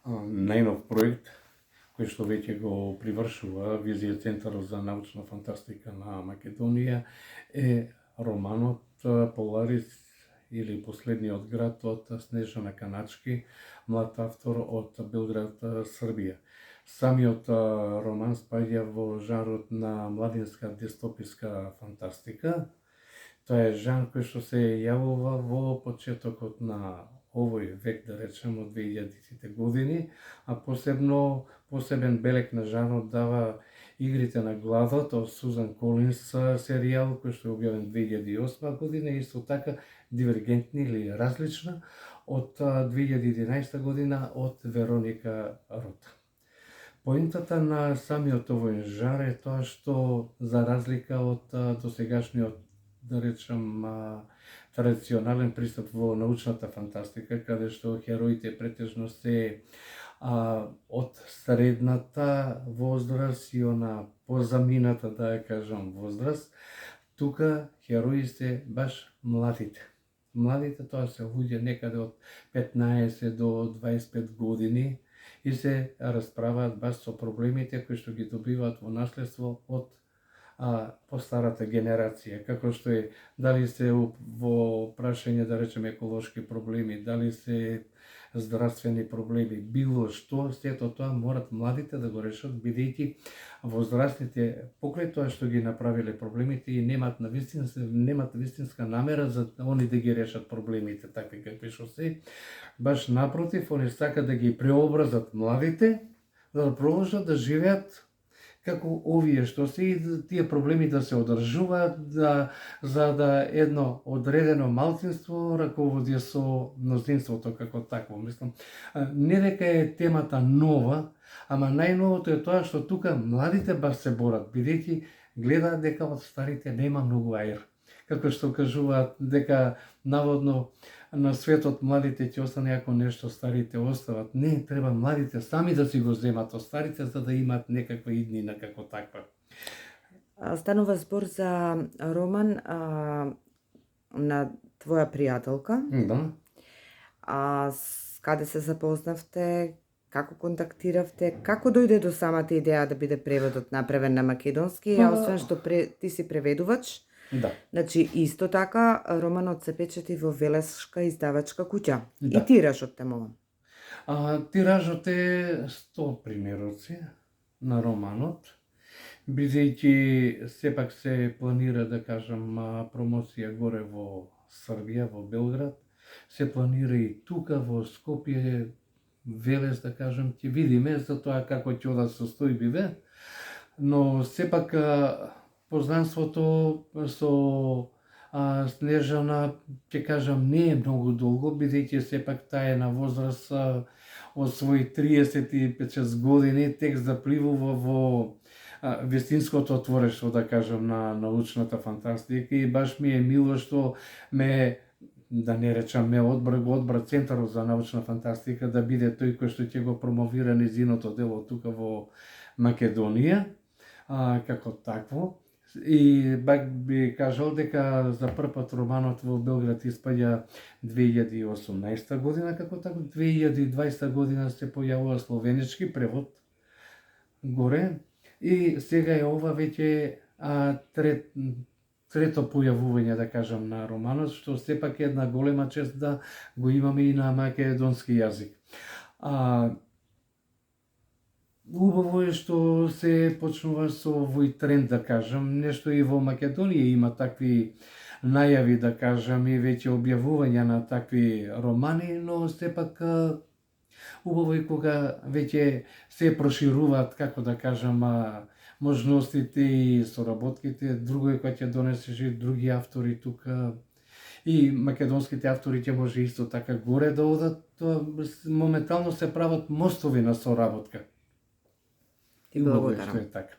најнов проект кој што веќе го привршува Визија Центарот за научна фантастика на Македонија е романот Поларис или Последниот град од Снежана Каначки, млад автор од Белград, Србија. Самиот роман спаѓа во жанрот на младинска дистописка фантастика. Тоа е жанр кој што се јавува во почетокот на овој век, да речем, од 2000-тите години, а посебен белег на жанрот дава Игрите на гладот од Сузан Колинс серијал кој што е објавен 2008 година и исто така Дивергентни или Различна од 2011 година од Вероника Рота. Поентата на самиот овој жанр е тоа што, за разлика од досегашниот, да речем, традиционален пристап во научната фантастика, каде што хероите претежно се од средната возраст и она позамината, да ја кажам, возраст, тука херои се баш младите. Младите тоа се луѓе некаде од 15 до 25 години и се расправаат баш со проблемите кои што ги добиваат во наследство од постарата генерација, како што е дали се во прашање, да речеме, еколошки проблеми, дали се здравствени проблеми, било што, сето тоа морат младите да го решат, бидејќи возрастните покрај тоа што ги направиле проблемите и немат вистинска намера за они да ги решат проблемите такви какви што се, баш напротив, они сакаат да ги преобразат младите, да продолжат да живеат како овие што се и тие проблеми да се одржуваат, за да едно одредено малцинство раководи со мнозинството како такво. Мислам, не дека е темата нова, ама најновото е тоа што тука младите баш се борат, бидејќи гледаат дека од старите нема многу аер. Како што кажуваат дека наводно на светот младите ќе остане ако нешто старите остават. Не, треба младите сами да си го земат од старите за да имаат некаква иднина како таква. Станува збор за роман на твоја пријателка. Да. Каде се запознавте, како контактиравте, како дојде до самата идеја да биде преводот направен на македонски, а освен што ти си преведувач, да. Значи, исто така, романот се печати во Велешка издавачка куќа. Да. И тиражот те молам. Тиражот е 100 примероци на романот, бидејќи сепак се планира, да кажам, промоција горе во Србија, во Белград, се планира и тука во Скопје, Велес, да кажам, ќе видиме за тоа како ќе одат состојбиве, но сепак познанството со Снежана, ќе кажам, не е многу долго, бидејќи сепак таа е на возраст од своји 35-6 години, тек запливува во вистинското творештво, да кажам, на научната фантастика и баш ми е мило што да не речам одбра Центарот за научна фантастика да биде тој кој што ќе го промовира низиното дело тука во Македонија, како такво. И бак би кажал дека за прв пат романот во Белград испаѓа 2018 година, како така 2020 година се појавува словенички превод горе и сега е ова веќе трето појавување, да кажам, на романот, што сепак е една голема чест да го имаме и на македонски јазик. Убаво е што се почнува со овој тренд, да кажам, нешто и во Македонија има такви најави, да кажам, и веќе објавувања на такви романи, но сепак убаво е кога веќе се прошируваат, како да кажам, можностите и соработките, друго е кога ќе донесеш и други автори тука и македонските автори ќе може исто така горе да одат, моментално се прават мостови на соработка. Ти благодарам. Што е така.